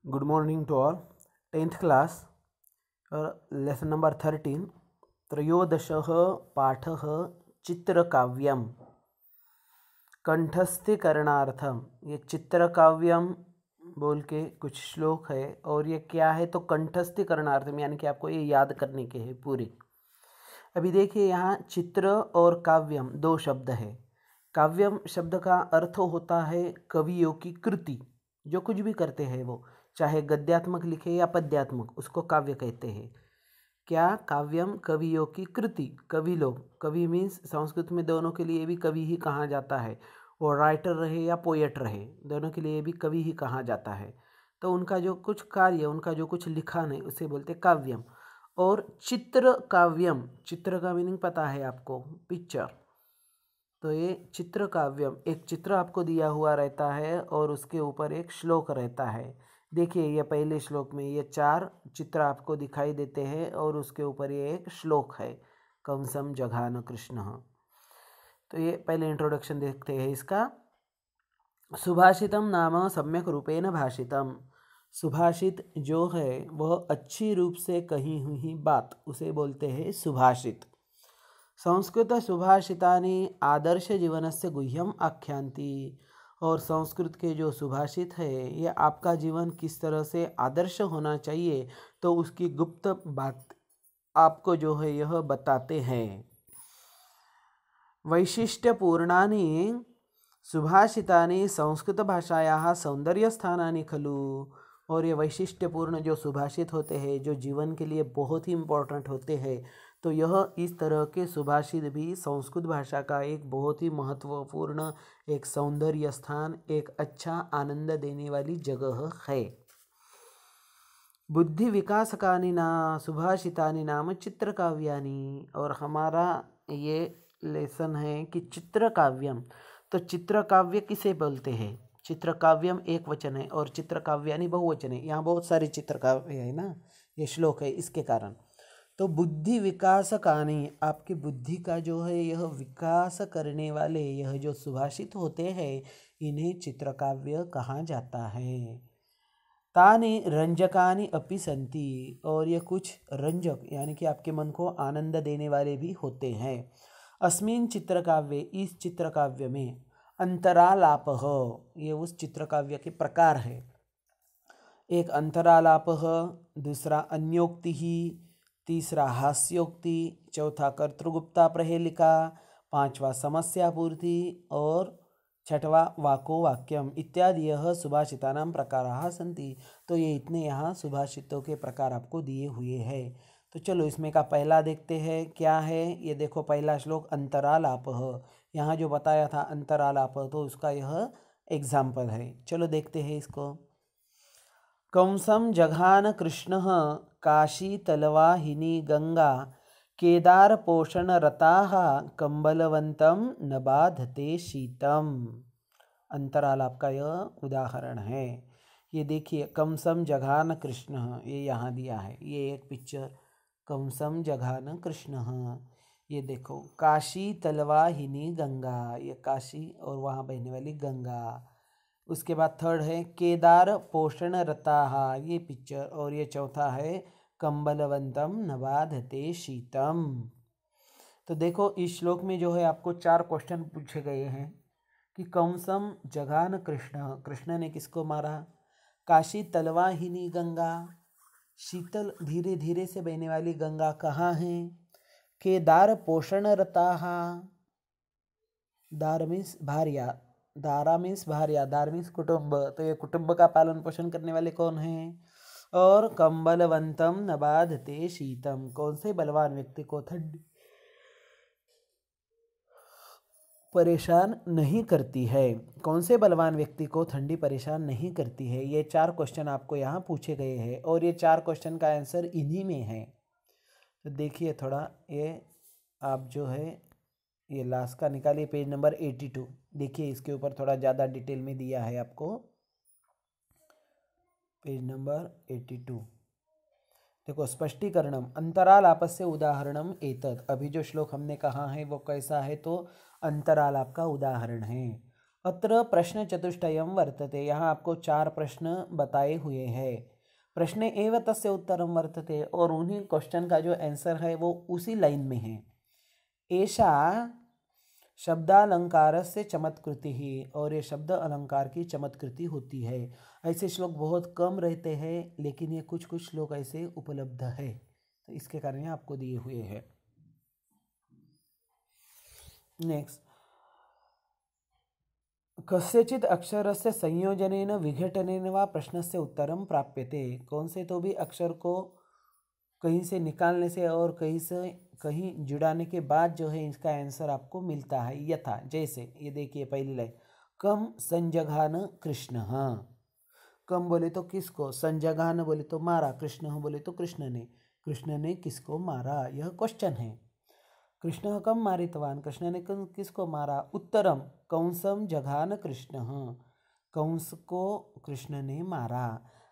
Good morning to all. 10th class, lesson number 13. त्रयोदशः पाठः चित्रकाव्यम कंठस्थीकरणार्थम। ये चित्रकाव्यम बोल के कुछ श्लोक है और ये क्या है तो कंठस्थीकरणार्थम, यानी कि आपको ये याद करने के हैं पूरे। अभी देखिए यहाँ चित्र और काव्यम दो शब्द है। काव्यम शब्द का अर्थ होता है कवियों की कृति, जो कुछ भी करते हैं वो, चाहे गद्यात्मक लिखे या पद्यात्मक, उसको काव्य कहते हैं। क्या? काव्यम कवियों की कृति, कवि लोग। कवि मीन्स संस्कृत में दोनों के लिए भी कवि ही कहा जाता है, वो राइटर रहे या पोएट रहे, दोनों के लिए भी कवि ही कहा जाता है। तो उनका जो कुछ कार्य, उनका जो कुछ लिखा नहीं, उसे बोलते काव्यम। और चित्र काव्यम, चित्र का मीनिंग पता है आपको, पिक्चर। तो ये चित्र काव्यम, एक चित्र आपको दिया हुआ रहता है और उसके ऊपर एक श्लोक रहता है। देखिए ये पहले श्लोक में ये 4 चित्र आपको दिखाई देते हैं और उसके ऊपर ये एक श्लोक है, कंसम जघान कृष्ण। तो ये पहले इंट्रोडक्शन देखते हैं इसका। सुभाषितम नाम सम्यक रूपेण भाषितम। सुभाषित जो है वह अच्छी रूप से कही हुई बात, उसे बोलते हैं सुभाषित। संस्कृत सुभाषितानि आदर्श जीवनस्य गुह्यम आख्यांति। और संस्कृत के जो सुभाषित है ये आपका जीवन किस तरह से आदर्श होना चाहिए तो उसकी गुप्त बात आपको जो है यह बताते हैं। वैशिष्ट्यपूर्णानि सुभाषितानि संस्कृत भाषायाः सौंदर्यस्थानानि खलु। और ये वैशिष्ट्यपूर्ण जो सुभाषित होते हैं, जो जीवन के लिए बहुत ही इम्पोर्टेंट होते हैं, तो यह इस तरह के सुभाषित भी संस्कृत भाषा का एक बहुत ही महत्वपूर्ण एक सौंदर्य स्थान, एक अच्छा आनंद देने वाली जगह है। बुद्धि विकासकानि ना सुभाषितानि नाम चित्रकाव्यानि। और हमारा ये लेसन है कि चित्रकाव्यम, तो चित्रकाव्य किसे बोलते हैं? चित्रकाव्यम एक वचन है और चित्रकाव्यानि बहुवचन है। यहाँ बहुत सारे चित्रकाव्य है ना, ये श्लोक है इसके कारण। तो बुद्धि विकासकानि, आपकी बुद्धि का जो है यह विकास करने वाले यह जो सुभाषित होते हैं, इन्हें चित्रकाव्य कहा जाता है। तानि रंजकानि अपि सन्ति। और ये कुछ रंजक यानी कि आपके मन को आनंद देने वाले भी होते हैं। अस्मिन् चित्रकाव्ये, इस चित्रकाव्य में, अंतरालापः, ये उस चित्रकाव्य के प्रकार है। एक अंतरालापः, दूसरा अन्योक्ति ही, तीसरा हास्योक्ति, चौथा कर्तृगुप्ता प्रहेलिका, पांचवा समस्या पूर्ति और छठवा वाको वाक्यम इत्यादि यह सुभाषितानां प्रकाराः सन्ति। तो ये इतने यहाँ सुभाषितों के प्रकार आपको दिए हुए हैं। तो चलो इसमें का पहला देखते हैं क्या है। ये देखो पहला श्लोक अंतरालापः, यहाँ जो बताया था अंतरालापः, तो उसका यह एग्जाम्पल है। चलो देखते हैं इसको। कंसम जघान कृष्ण काशी तलवाहिनी गंगा केदार पोषण रताः कंबलवंतम न बाधते शीतम। अंतरालाप का यह उदाहरण है। ये देखिए कंसम जघान कृष्ण, ये यहाँ दिया है, ये एक पिक्चर, कंसम जघान कृष्ण। ये देखो काशी तलवाहिनी गंगा, ये काशी और वहाँ बहने वाली गंगा। उसके बाद थर्ड है केदार पोषण रताः, ये पिक्चर, और ये चौथा है कंबलवंतम न बाधते शीतम। तो देखो इस श्लोक में जो है आपको 4 क्वेश्चन पूछे गए हैं कि कंसम जघान कृष्ण, कृष्ण ने किसको मारा? काशी तलवाहिनी गंगा, शीतल धीरे धीरे से बहने वाली गंगा कहाँ है? केदार पोषण रताः, दार मीन्स भार्या, दारा मीन्स भार्या, दार मीन्स कुटुंब, तो ये कुटुंब का पालन पोषण करने वाले कौन हैं? और कंबलवंतम न बाधते शीतम, कौन से बलवान व्यक्ति को ठंड परेशान नहीं करती है? कौन से बलवान व्यक्ति को ठंडी परेशान नहीं करती है? ये 4 क्वेश्चन आपको यहाँ पूछे गए हैं और ये 4 क्वेश्चन का आंसर इन्हीं में है। तो देखिए थोड़ा ये आप जो है ये लास्ट का निकालिए, पेज नंबर 82। देखिए इसके ऊपर थोड़ा ज़्यादा डिटेल में दिया है आपको, पेज नंबर 82। देखो स्पष्टीकरणम अंतरालापस्य उदाहरणम एतत्। अभी जो श्लोक हमने कहा है वो कैसा है तो अंतरालाप का उदाहरण है। अत्र प्रश्न चतुष्टयम वर्तते, यहाँ आपको 4 प्रश्न बताए हुए हैं। प्रश्ने एव तस्य उत्तरम वर्तते, और उन्हीं क्वेश्चन का जो आंसर है वो उसी लाइन में है। ऐसा शब्दालंकार से चमत्कृति ही, और ये शब्द अलंकार की चमत्कृति होती है। ऐसे श्लोक बहुत कम रहते हैं, लेकिन ये कुछ कुछ श्लोक ऐसे उपलब्ध है, तो इसके कारण ये आपको दिए हुए हैं। नेक्स्ट, कस्यचित् अक्षरस्य संयोजनेन विघटनेन वा प्रश्नस्य उत्तरम प्राप्यते। कौन से तो भी अक्षर को कहीं से निकालने से और कहीं से कहीं जुड़ाने के बाद जो है इसका आंसर आपको मिलता है। यथा, जैसे ये देखिए पहली लाइन, कम संजघान कृष्ण। कम बोले तो किसको, संजघान बोले तो मारा, कृष्ण बोले तो कृष्ण ने किसको मारा, यह क्वेश्चन है। कृष्ण कम मारितवान, कृष्ण ने किसको मारा। उत्तरम, कंसम जघान कृष्ण, कंस को कृष्ण ने मारा।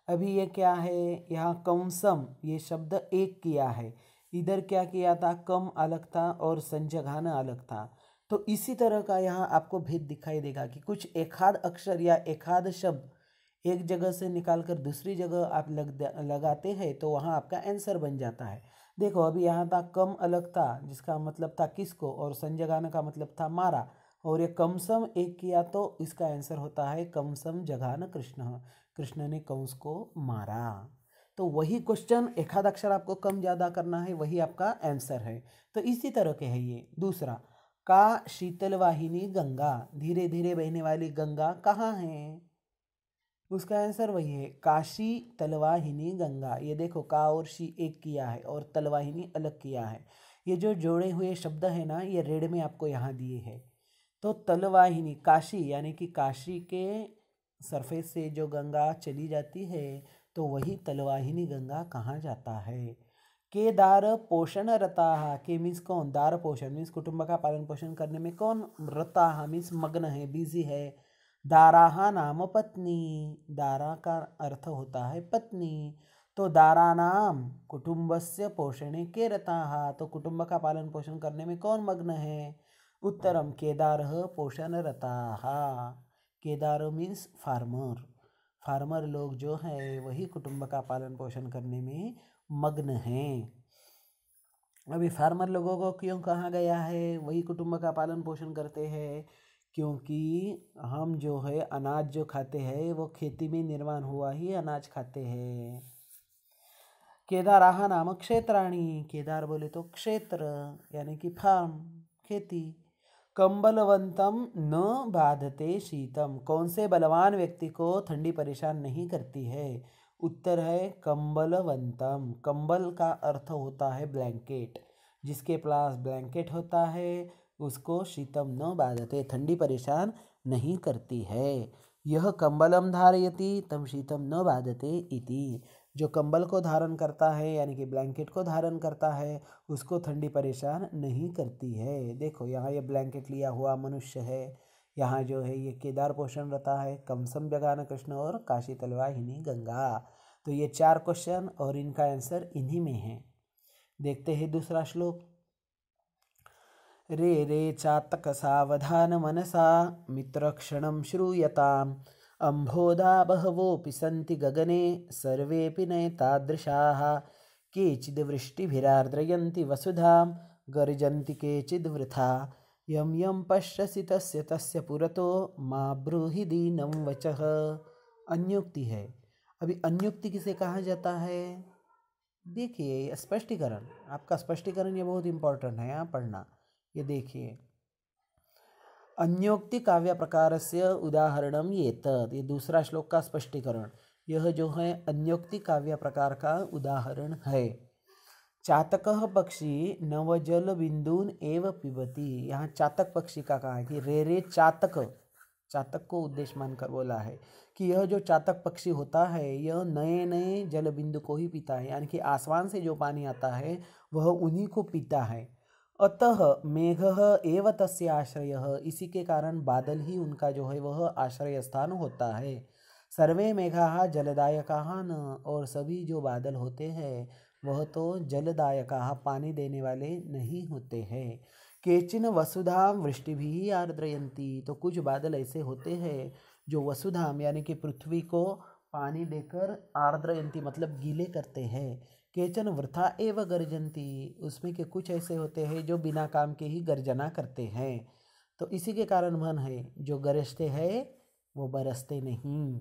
अभी ये क्या है, यहाँ कंसम ये शब्द एक किया है, इधर क्या किया था, कम अलग था और संजघान अलग था। तो इसी तरह का यहाँ आपको भेद दिखाई देगा कि कुछ एकाध अक्षर या एकाध शब्द एक जगह से निकालकर दूसरी जगह आप लगाते हैं तो वहाँ आपका आंसर बन जाता है। देखो अभी यहाँ था कम अलग था, जिसका मतलब था किसको, और संजगान का मतलब था मारा, और ये कमसम एक किया तो इसका आंसर होता है कमसम जघान कृष्ण, कृष्ण ने कंस को मारा। तो वही क्वेश्चन एकाध अक्षर आपको कम ज़्यादा करना है, वही आपका आंसर है। तो इसी तरह के है ये। दूसरा, का शीतल वाहिनी गंगा, धीरे धीरे बहने वाली गंगा कहाँ है, उसका आंसर वही है काशी तलवाहिनी गंगा। ये देखो का और शी एक किया है और तलवाहिनी अलग किया है। ये जो जोड़े हुए शब्द है ना, ये रेड में आपको यहाँ दिए हैं। तो तलवाहिनी काशी, यानी कि काशी के सरफेस से जो गंगा चली जाती है तो वही तलवाहिनी गंगा कहाँ जाता है। के दार पोषण रता, के मीन्स कौन, दार पोषण मीन्स कुटुंब का पालन पोषण करने में कौन रता मीन्स मग्न है, बिजी है। दाराहा नाम पत्नी, दारा का अर्थ होता है पत्नी। तो दारा नाम कुटुंबस्य पोषणे के रताहा, तो कुटुंब का पालन पोषण करने में कौन मग्न है। उत्तरम केदार पोषण रताहा, केदार मीन्स फार्मर, फार्मर लोग जो है वही कुटुंब का पालन पोषण करने में मग्न हैं। अभी फार्मर लोगों को क्यों कहा गया है वही कुटुंब का पालन पोषण करते हैं, क्योंकि हम जो है अनाज जो खाते हैं वो खेती में निर्माण हुआ ही अनाज खाते हैं। केदाराहा नाम क्षेत्राणी, केदार बोले तो क्षेत्र यानी कि फार्म, खेती। कंबलवंतम न बाधते शीतम, कौन से बलवान व्यक्ति को ठंडी परेशान नहीं करती है। उत्तर है कंबलवंतम, कंबल का अर्थ होता है ब्लैंकेट, जिसके पास ब्लैंकेट होता है उसको शीतम न बाधते, ठंडी परेशान नहीं करती है। यह कंबलम धारयति तम शीतम न बाधते इति, जो कंबल को धारण करता है यानी कि ब्लैंकेट को धारण करता है उसको ठंडी परेशान नहीं करती है। देखो यहाँ ये ब्लैंकेट लिया हुआ मनुष्य है, यहाँ जो है ये केदार पोषण रहता है, कमसम जगान कृष्ण और काशी तलवाहिनी गंगा। तो ये 4 क्वेश्चन और इनका आंसर इन्हीं में है। देखते हैं दूसरा श्लोक। रे रे चातक सावधान मनसा मित्रक्षणं श्रूयताम् अम्भोधा बहवोऽपि सन्ति गगने सर्वेऽपि नैतादृशाः केचिद् वृष्टिभिरार्द्रयन्ति वसुधां गर्जन्ति केचिद् वृथा यं यं पश्यसि तस्य तस्य पुरतो मा ब्रूहि दीनं वचः। अन्योक्ति है। अभी अन्योक्ति किसे कहा जाता है, देखिए स्पष्टीकरण, आपका स्पष्टीकरण ये बहुत इंपॉर्टेंट है, यहाँ पढ़ना। ये देखिए अन्योक्ति काव्य प्रकार से उदाहरणम ये दूसरा श्लोक का स्पष्टीकरण। यह जो है अन्योक्ति काव्य प्रकार का उदाहरण है। चातक पक्षी नवजल बिंदून एव पिबती, यहाँ चातक पक्षी का कहा है कि रे रे चातक, चातक को उद्देश्य मानकर बोला है कि यह जो चातक पक्षी होता है यह नए नए जल बिंदु को ही पीता है, यानी कि आसमान से जो पानी आता है वह उन्हीं को पीता है। अतः मेघः एव तस्य आश्रयः, इसी के कारण बादल ही उनका जो है वह आश्रय स्थान होता है। सर्वे मेघाः जलदायकाः न, और सभी जो बादल होते हैं वह तो जलदायकाः पानी देने वाले नहीं होते हैं। केचिन वसुधाम वृष्टिभिः आर्द्रयन्ति, तो कुछ बादल ऐसे होते हैं जो वसुधाम यानी कि पृथ्वी को पानी देकर आर्द्रयन्ति मतलब गीले करते हैं। केचन वृथा एव गर्जन्ति, उसमें के कुछ ऐसे होते हैं जो बिना काम के ही गर्जना करते हैं। तो इसी के कारण मन है जो गरजते हैं वो बरसते नहीं,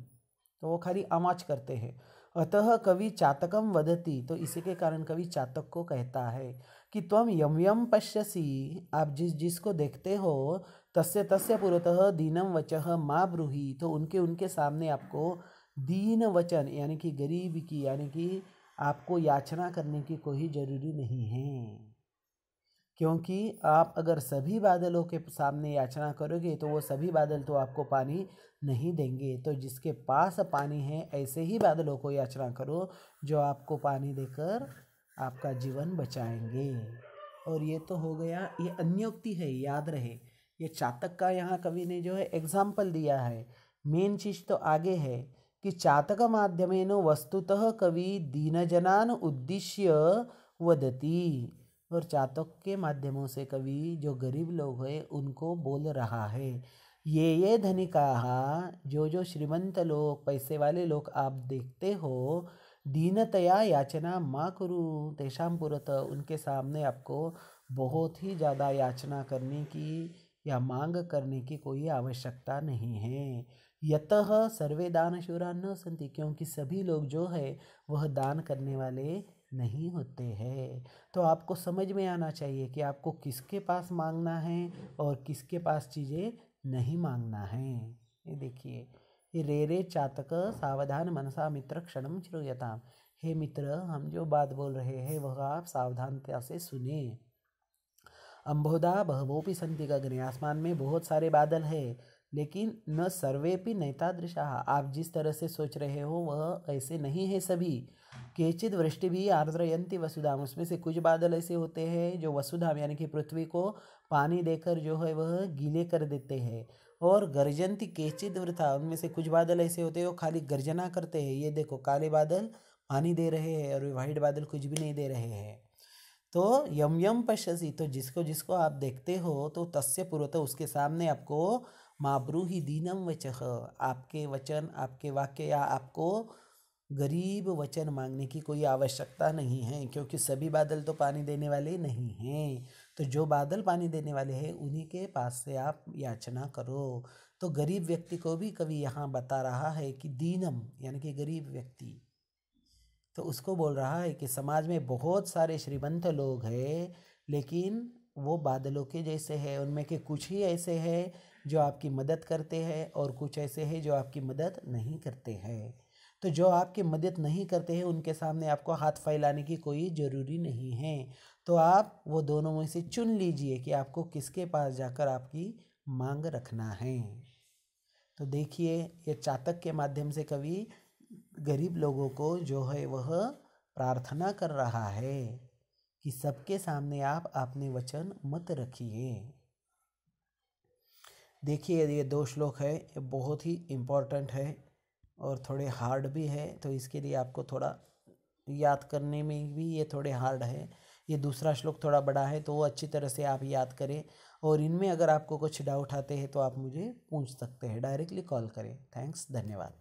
तो वो खाली आवाज करते हैं। अतः कवि चातकम वदति, तो इसी के कारण कवि चातक को कहता है कि त्वम यम यम पश्यसि, आप जिसको देखते हो, तस्य तस्य पुरतः दीनम वचः मा ब्रूहि, तो उनके सामने आपको दीन वचन यानी कि गरीब की यानी कि आपको याचना करने की कोई ज़रूरी नहीं है, क्योंकि आप अगर सभी बादलों के सामने याचना करोगे तो वो सभी बादल तो आपको पानी नहीं देंगे। तो जिसके पास पानी है ऐसे ही बादलों को याचना करो जो आपको पानी देकर आपका जीवन बचाएंगे। और ये तो हो गया, ये अन्योक्ति है, याद रहे। ये चातक का यहाँ कवि ने जो है एग्जाम्पल दिया है। मेन चीज़ तो आगे है कि चातक माध्यमेन वस्तुतः कवि दीनजनान उद्देश्य वदति, और चातक के माध्यमों से कवि जो गरीब लोग हैं उनको बोल रहा है। ये धनिकाः, जो श्रीमंत लोग पैसे वाले लोग आप देखते हो, दीनतया याचना मा कुरु तेषां पुरतः, उनके सामने आपको बहुत ही ज़्यादा याचना करने की या मांग करने की कोई आवश्यकता नहीं है। यतः सर्वे दानशूरा न सन्ति, क्योंकि सभी लोग जो है वह दान करने वाले नहीं होते हैं। तो आपको समझ में आना चाहिए कि आपको किसके पास मांगना है और किसके पास चीज़ें नहीं मांगना है। ये देखिए, ये रे रे चातक सावधान मनसा मित्र क्षणम श्रूयताम, हे मित्र हम जो बात बोल रहे हैं वह आप सावधानता से सुने। अम्बोधा बहवोपि सन्ति गगने, आसमान में बहुत सारे बादल हैं लेकिन न सर्वेपि नैतादृशा, आप जिस तरह से सोच रहे हो वह ऐसे नहीं है सभी। केचिद वृष्टि भी आर्द्रयन्ति वसुधाम, उसमें से कुछ बादल ऐसे होते हैं जो वसुधाम यानी कि पृथ्वी को पानी देकर जो है वह गीले कर देते हैं। और गर्जन्ति केचिद वृथा, उनमें से कुछ बादल ऐसे होते हैं वो खाली गर्जना करते हैं। ये देखो काले बादल पानी दे रहे हैं और वाइट बादल कुछ भी नहीं दे रहे हैं। तो यम यम पश्यसि, तो जिसको जिसको आप देखते हो तो तस्य पुरतः, उसके सामने आपको मा ब्रूहि दीनम वचः, आपके वचन आपके वाक्य या आपको गरीब वचन मांगने की कोई आवश्यकता नहीं है, क्योंकि सभी बादल तो पानी देने वाले नहीं हैं। तो जो बादल पानी देने वाले हैं उन्हीं के पास से आप याचना करो। तो गरीब व्यक्ति को भी कवि यहाँ बता रहा है कि दीनम यानी कि गरीब व्यक्ति, तो उसको बोल रहा है कि समाज में बहुत सारे श्रीमंत लोग हैं लेकिन वो बादलों के जैसे हैं, उनमें के कुछ ही ऐसे हैं जो आपकी मदद करते हैं और कुछ ऐसे हैं जो आपकी मदद नहीं करते हैं। तो जो आपकी मदद नहीं करते हैं उनके सामने आपको हाथ फैलाने की कोई ज़रूरी नहीं है। तो आप वो दोनों में से चुन लीजिए कि आपको किसके पास जाकर आपकी मांग रखना है। तो देखिए, ये चातक के माध्यम से कवि गरीब लोगों को जो है वह प्रार्थना कर रहा है कि सबके सामने आप अपने वचन मत रखिए। देखिए, ये 2 श्लोक है, ये बहुत ही इम्पोर्टेंट है और थोड़े हार्ड भी है, तो इसके लिए आपको थोड़ा याद करने में भी ये थोड़े हार्ड है। ये दूसरा श्लोक थोड़ा बड़ा है तो वो अच्छी तरह से आप याद करें, और इनमें अगर आपको कुछ डाउट आते हैं तो आप मुझे पूछ सकते हैं, डायरेक्टली कॉल करें। थैंक्स, धन्यवाद।